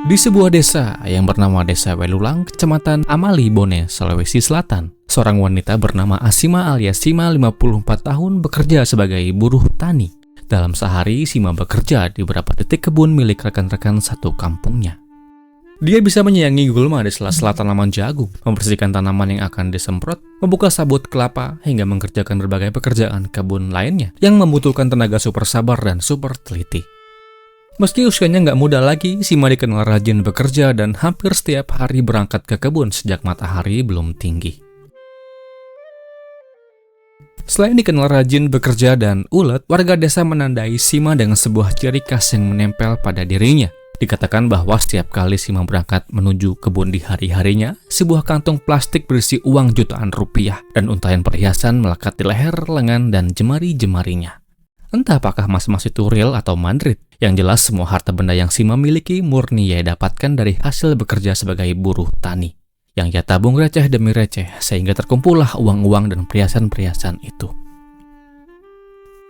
Di sebuah desa yang bernama Desa Welulang, Kecamatan Amali Bone, Sulawesi Selatan, seorang wanita bernama Asima alias Sima 54 tahun bekerja sebagai buruh tani. Dalam sehari, Sima bekerja di beberapa titik kebun milik rekan-rekan satu kampungnya. Dia bisa menyayangi gulma di sela-sela tanaman jagung, membersihkan tanaman yang akan disemprot, membuka sabut kelapa, hingga mengerjakan berbagai pekerjaan kebun lainnya yang membutuhkan tenaga super sabar dan super teliti. Meski usianya nggak muda lagi, Sima dikenal rajin bekerja dan hampir setiap hari berangkat ke kebun sejak matahari belum tinggi. Selain dikenal rajin bekerja dan ulet, warga desa menandai Sima dengan sebuah ciri khas yang menempel pada dirinya. Dikatakan bahwa setiap kali Sima berangkat menuju kebun di hari-harinya, sebuah kantong plastik berisi uang jutaan rupiah dan untayan perhiasan melekat di leher, lengan, dan jemari-jemarinya. Entah apakah emas-emas itu real atau mandrit, yang jelas semua harta benda yang Sima miliki murni ia dapatkan dari hasil bekerja sebagai buruh tani, yang ia tabung receh demi receh sehingga terkumpullah uang-uang dan perhiasan-perhiasan itu.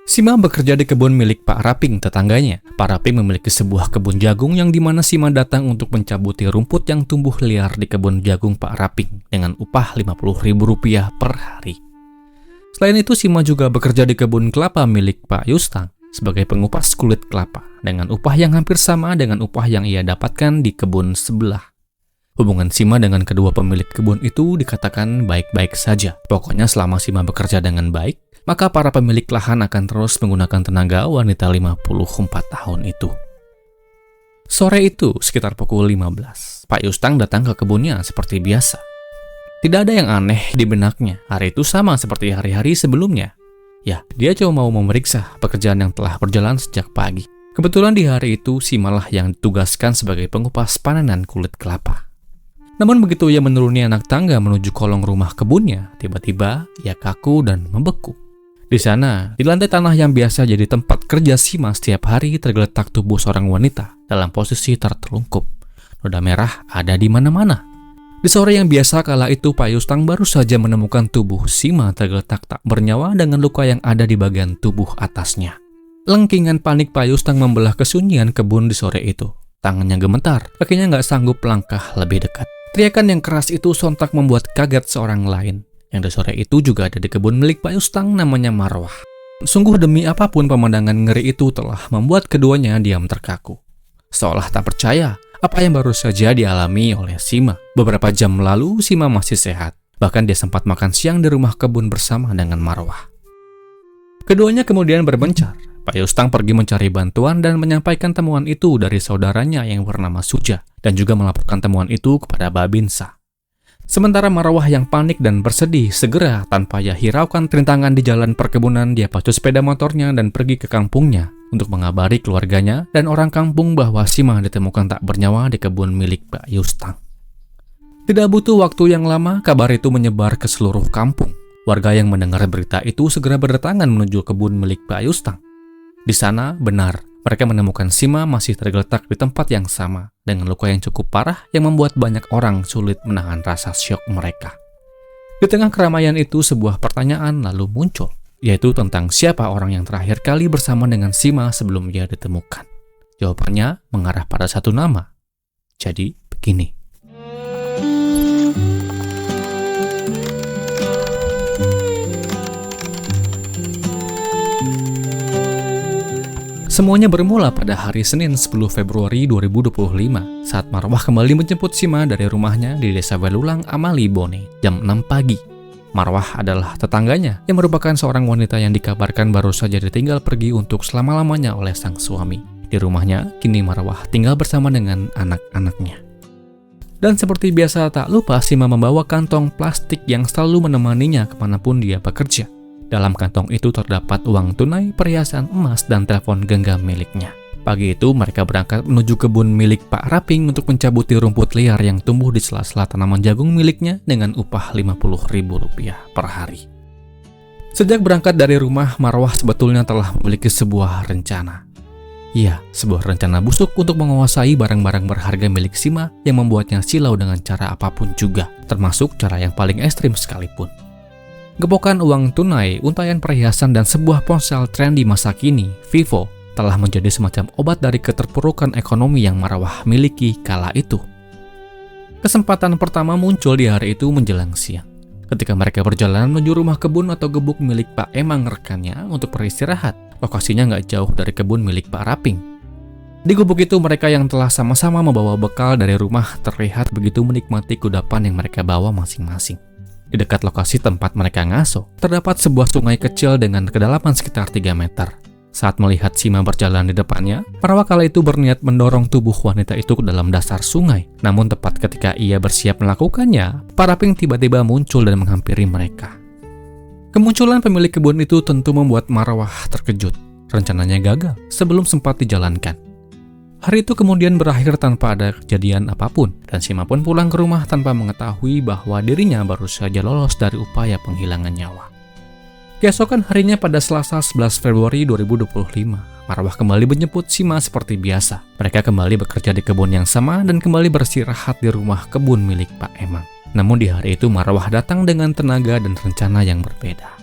Sima bekerja di kebun milik Pak Raping, tetangganya. Pak Raping memiliki sebuah kebun jagung yang dimana Sima datang untuk mencabuti rumput yang tumbuh liar di kebun jagung Pak Raping dengan upah Rp50.000 per hari. Selain itu, Sima juga bekerja di kebun kelapa milik Pak Yustang sebagai pengupas kulit kelapa dengan upah yang hampir sama dengan upah yang ia dapatkan di kebun sebelah. Hubungan Sima dengan kedua pemilik kebun itu dikatakan baik-baik saja. Pokoknya selama Sima bekerja dengan baik, maka para pemilik lahan akan terus menggunakan tenaga wanita 54 tahun itu. Sore itu, sekitar pukul 15, Pak Yustang datang ke kebunnya seperti biasa. Tidak ada yang aneh di benaknya, hari itu sama seperti hari-hari sebelumnya. Ya, dia cuma mau memeriksa pekerjaan yang telah berjalan sejak pagi. Kebetulan di hari itu, Sima lah yang ditugaskan sebagai pengupas panenan kulit kelapa. Namun begitu ia menuruni anak tangga menuju kolong rumah kebunnya, tiba-tiba ia kaku dan membeku. Di sana, di lantai tanah yang biasa jadi tempat kerja Sima setiap hari tergeletak tubuh seorang wanita dalam posisi tertelungkup. Noda merah ada di mana-mana. Di sore yang biasa kala itu, Pak Yustang baru saja menemukan tubuh Sima tergeletak tak bernyawa dengan luka yang ada di bagian tubuh atasnya. Lengkingan panik Pak Yustang membelah kesunyian kebun di sore itu. Tangannya gemetar, kakinya nggak sanggup melangkah lebih dekat. Teriakan yang keras itu sontak membuat kaget seorang lain, yang di sore itu juga ada di kebun milik Pak Yustang namanya Marwah. Sungguh demi apapun pemandangan ngeri itu telah membuat keduanya diam terkaku. Seolah tak percaya apa yang baru saja dialami oleh Sima. Beberapa jam lalu, Sima masih sehat. Bahkan dia sempat makan siang di rumah kebun bersama dengan Marwah. Keduanya kemudian berbencar. Pak Yustang pergi mencari bantuan dan menyampaikan temuan itu dari saudaranya yang bernama Suja, dan juga melaporkan temuan itu kepada Babinsa. Sementara Marwah yang panik dan bersedih, segera tanpa ia hiraukan rintangan di jalan perkebunan, dia pacu sepeda motornya dan pergi ke kampungnya untuk mengabari keluarganya dan orang kampung bahwa Sima ditemukan tak bernyawa di kebun milik Pak Yustang. Tidak butuh waktu yang lama, kabar itu menyebar ke seluruh kampung. Warga yang mendengar berita itu segera berdatangan menuju kebun milik Pak Yustang. Di sana, benar, mereka menemukan Sima masih tergeletak di tempat yang sama dengan luka yang cukup parah yang membuat banyak orang sulit menahan rasa syok mereka. Di tengah keramaian itu, sebuah pertanyaan lalu muncul, yaitu tentang siapa orang yang terakhir kali bersama dengan Sima sebelum ia ditemukan. Jawabannya mengarah pada satu nama. Jadi, begini. Semuanya bermula pada hari Senin 10 Februari 2025 saat Marwah kembali menjemput Sima dari rumahnya di Desa Welulang, Amali Bone, jam 6 pagi. Marwah adalah tetangganya yang merupakan seorang wanita yang dikabarkan baru saja ditinggal pergi untuk selama-lamanya oleh sang suami. Di rumahnya, kini Marwah tinggal bersama dengan anak-anaknya. Dan seperti biasa tak lupa Sima membawa kantong plastik yang selalu menemaninya kemanapun dia bekerja. Dalam kantong itu terdapat uang tunai, perhiasan emas, dan telepon genggam miliknya. Pagi itu mereka berangkat menuju kebun milik Pak Raping untuk mencabuti rumput liar yang tumbuh di sela-sela tanaman jagung miliknya dengan upah Rp50.000 per hari. Sejak berangkat dari rumah, Marwah sebetulnya telah memiliki sebuah rencana. Ya, sebuah rencana busuk untuk menguasai barang-barang berharga milik Sima yang membuatnya silau dengan cara apapun juga, termasuk cara yang paling ekstrim sekalipun. Gepokan uang tunai, untayan perhiasan, dan sebuah ponsel tren di masa kini, Vivo, telah menjadi semacam obat dari keterpurukan ekonomi yang Marwah miliki kala itu. Kesempatan pertama muncul di hari itu menjelang siang, ketika mereka berjalan menuju rumah kebun atau gubuk milik Pak Emang rekannya untuk beristirahat. Lokasinya nggak jauh dari kebun milik Pak Raping. Di gubuk itu mereka yang telah sama-sama membawa bekal dari rumah terlihat begitu menikmati kudapan yang mereka bawa masing-masing. Di dekat lokasi tempat mereka ngaso, terdapat sebuah sungai kecil dengan kedalaman sekitar 3 meter. Saat melihat Sima berjalan di depannya, Marwah kala itu berniat mendorong tubuh wanita itu ke dalam dasar sungai. Namun tepat ketika ia bersiap melakukannya, Pak Raping tiba-tiba muncul dan menghampiri mereka. Kemunculan pemilik kebun itu tentu membuat Marwah terkejut. Rencananya gagal sebelum sempat dijalankan. Hari itu kemudian berakhir tanpa ada kejadian apapun, dan Sima pun pulang ke rumah tanpa mengetahui bahwa dirinya baru saja lolos dari upaya penghilangan nyawa. Keesokan harinya pada Selasa 11 Februari 2025, Marwah kembali menjemput Sima seperti biasa. Mereka kembali bekerja di kebun yang sama dan kembali beristirahat di rumah kebun milik Pak Emang. Namun di hari itu Marwah datang dengan tenaga dan rencana yang berbeda.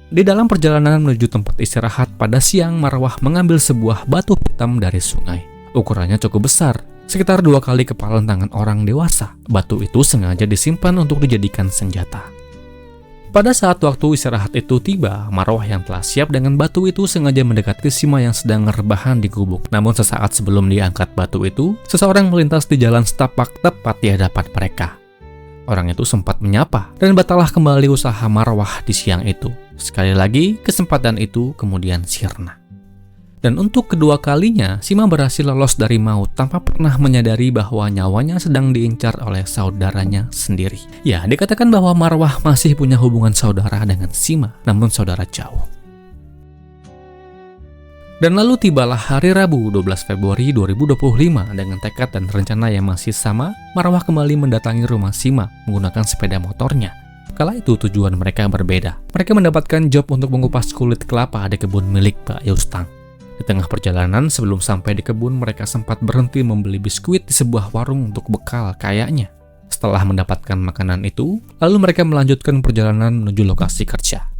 Di dalam perjalanan menuju tempat istirahat pada siang, Marwah mengambil sebuah batu hitam dari sungai. Ukurannya cukup besar, sekitar 2 kali kepalan tangan orang dewasa. Batu itu sengaja disimpan untuk dijadikan senjata. Pada saat waktu istirahat itu tiba, Marwah yang telah siap dengan batu itu sengaja mendekati Sima yang sedang rebahan di gubuk. Namun sesaat sebelum diangkat batu itu, seseorang melintas di jalan setapak tepat di hadapan mereka. Orang itu sempat menyapa dan batallah kembali usaha Marwah di siang itu. Sekali lagi, kesempatan itu kemudian sirna. Dan untuk kedua kalinya, Sima berhasil lolos dari maut tanpa pernah menyadari bahwa nyawanya sedang diincar oleh saudaranya sendiri. Ya, dikatakan bahwa Marwah masih punya hubungan saudara dengan Sima, namun saudara jauh. Dan lalu tibalah hari Rabu 12 Februari 2025 dengan tekad dan rencana yang masih sama, Marwah kembali mendatangi rumah Sima menggunakan sepeda motornya. Kala itu tujuan mereka berbeda. Mereka mendapatkan job untuk mengupas kulit kelapa di kebun milik Pak Yustang. Di tengah perjalanan sebelum sampai di kebun, mereka sempat berhenti membeli biskuit di sebuah warung untuk bekal kayaknya. Setelah mendapatkan makanan itu, lalu mereka melanjutkan perjalanan menuju lokasi kerja.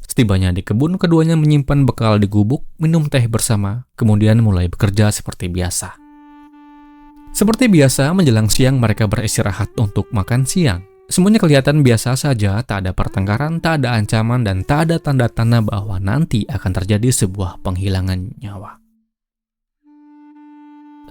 Setibanya di kebun, keduanya menyimpan bekal di gubuk, minum teh bersama, kemudian mulai bekerja seperti biasa. Seperti biasa, menjelang siang mereka beristirahat untuk makan siang. Semuanya kelihatan biasa saja, tak ada pertengkaran, tak ada ancaman, dan tak ada tanda-tanda bahwa nanti akan terjadi sebuah penghilangan nyawa.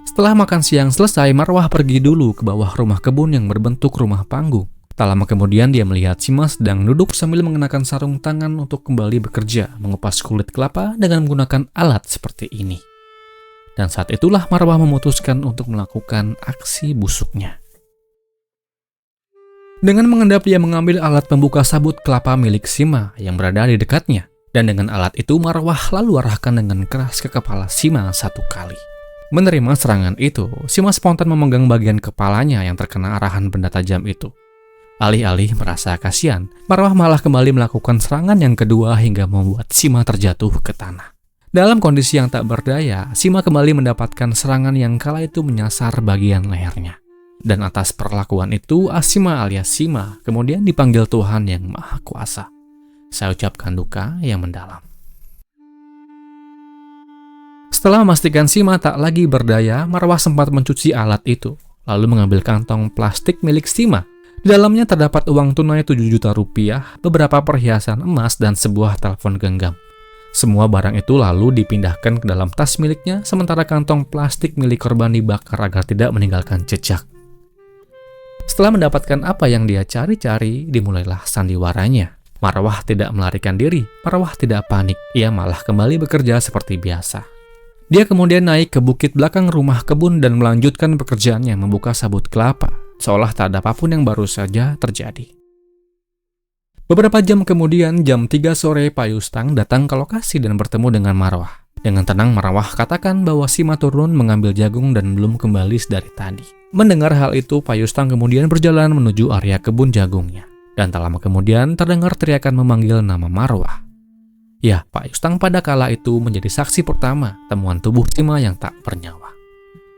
Setelah makan siang selesai, Marwah pergi dulu ke bawah rumah kebun yang berbentuk rumah panggung. Tak lama kemudian dia melihat Sima sedang duduk sambil mengenakan sarung tangan untuk kembali bekerja, mengupas kulit kelapa dengan menggunakan alat seperti ini. Dan saat itulah Marwah memutuskan untuk melakukan aksi busuknya. Dengan mengendap, dia mengambil alat pembuka sabut kelapa milik Sima yang berada di dekatnya. Dan dengan alat itu, Marwah lalu arahkan dengan keras ke kepala Sima 1 kali. Menerima serangan itu, Sima spontan memegang bagian kepalanya yang terkena arahan benda tajam itu. Alih-alih merasa kasihan, Marwah malah kembali melakukan serangan yang kedua hingga membuat Sima terjatuh ke tanah. Dalam kondisi yang tak berdaya, Sima kembali mendapatkan serangan yang kala itu menyasar bagian lehernya. Dan atas perlakuan itu, Asima alias Sima kemudian dipanggil Tuhan yang Maha Kuasa. Saya ucapkan duka yang mendalam. Setelah memastikan Sima tak lagi berdaya, Marwah sempat mencuci alat itu, lalu mengambil kantong plastik milik Sima. Di dalamnya terdapat uang tunai 7 juta rupiah, beberapa perhiasan emas, dan sebuah telepon genggam. Semua barang itu lalu dipindahkan ke dalam tas miliknya, sementara kantong plastik milik korban dibakar agar tidak meninggalkan jejak. Setelah mendapatkan apa yang dia cari-cari, dimulailah sandiwaranya. Marwah tidak melarikan diri, Marwah tidak panik, ia malah kembali bekerja seperti biasa. Dia kemudian naik ke bukit belakang rumah kebun dan melanjutkan pekerjaannya membuka sabut kelapa, seolah tak ada apapun yang baru saja terjadi. Beberapa jam kemudian, jam 3 sore, Pak Yustang datang ke lokasi dan bertemu dengan Marwah. Dengan tenang, Marwah katakan bahwa Sima turun mengambil jagung dan belum kembali dari tadi. Mendengar hal itu, Pak Yustang kemudian berjalan menuju area kebun jagungnya. Dan tak lama kemudian terdengar teriakan memanggil nama Marwah. Ya, Pak Yustang pada kala itu menjadi saksi pertama temuan tubuh Sima yang tak bernyawa.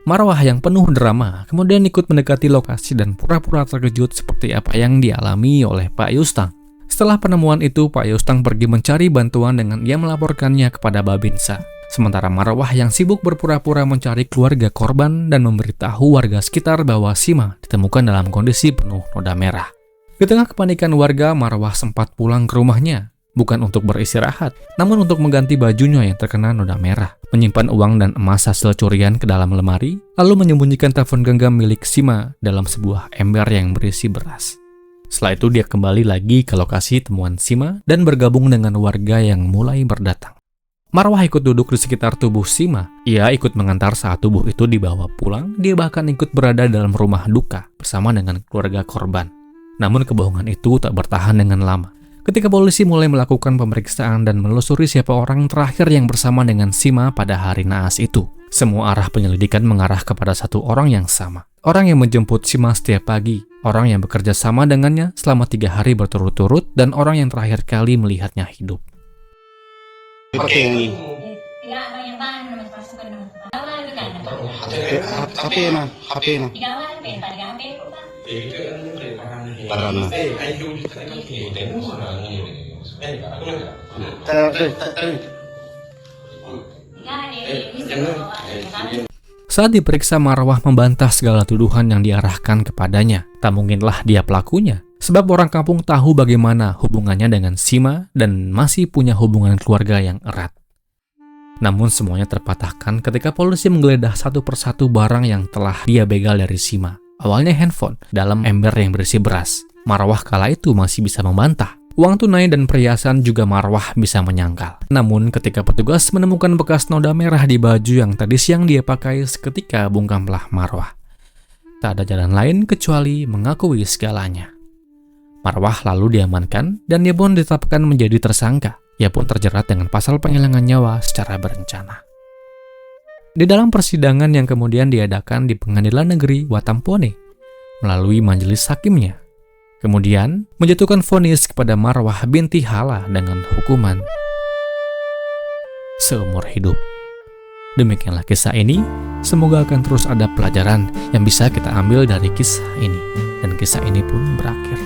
Marwah yang penuh drama kemudian ikut mendekati lokasi dan pura-pura terkejut seperti apa yang dialami oleh Pak Yustang. Setelah penemuan itu, Pak Yustang pergi mencari bantuan dengan ia melaporkannya kepada Babinsa. Sementara Marwah yang sibuk berpura-pura mencari keluarga korban dan memberitahu warga sekitar bahwa Sima ditemukan dalam kondisi penuh noda merah. Di tengah kepanikan warga, Marwah sempat pulang ke rumahnya, bukan untuk beristirahat, namun untuk mengganti bajunya yang terkena noda merah, menyimpan uang dan emas hasil curian ke dalam lemari, lalu menyembunyikan telepon genggam milik Sima dalam sebuah ember yang berisi beras. Setelah itu dia kembali lagi ke lokasi temuan Sima dan bergabung dengan warga yang mulai berdatang. Marwah ikut duduk di sekitar tubuh Sima. Ia ikut mengantar saat tubuh itu dibawa pulang. Dia bahkan ikut berada dalam rumah duka bersama dengan keluarga korban. Namun kebohongan itu tak bertahan dengan lama. Ketika polisi mulai melakukan pemeriksaan dan menelusuri siapa orang terakhir yang bersama dengan Sima pada hari naas itu, semua arah penyelidikan mengarah kepada satu orang yang sama. Orang yang menjemput Sima setiap pagi, orang yang bekerja sama dengannya selama 3 hari berturut-turut, dan orang yang terakhir kali melihatnya hidup. Pakai yang ini. HP na. Parana. Saat diperiksa, Marwah membantah segala tuduhan yang diarahkan kepadanya. Tak mungkinlah dia pelakunya, sebab orang kampung tahu bagaimana hubungannya dengan Sima dan masih punya hubungan keluarga yang erat. Namun semuanya terpatahkan ketika polisi menggeledah satu persatu barang yang telah dia begal dari Sima. Awalnya handphone dalam ember yang berisi beras. Marwah kala itu masih bisa membantah. Uang tunai dan perhiasan juga Marwah bisa menyangkal. Namun ketika petugas menemukan bekas noda merah di baju yang tadi siang dia pakai, seketika bungkamlah Marwah. Tak ada jalan lain kecuali mengakui segalanya. Marwah lalu diamankan dan dia pun ditetapkan menjadi tersangka. Ia pun terjerat dengan pasal penghilangan nyawa secara berencana. Di dalam persidangan yang kemudian diadakan di Pengadilan Negeri Watampone melalui majelis hakimnya, kemudian menjatuhkan vonis kepada Marwah binti Hala dengan hukuman seumur hidup. Demikianlah kisah ini. Semoga akan terus ada pelajaran yang bisa kita ambil dari kisah ini. Dan kisah ini pun berakhir.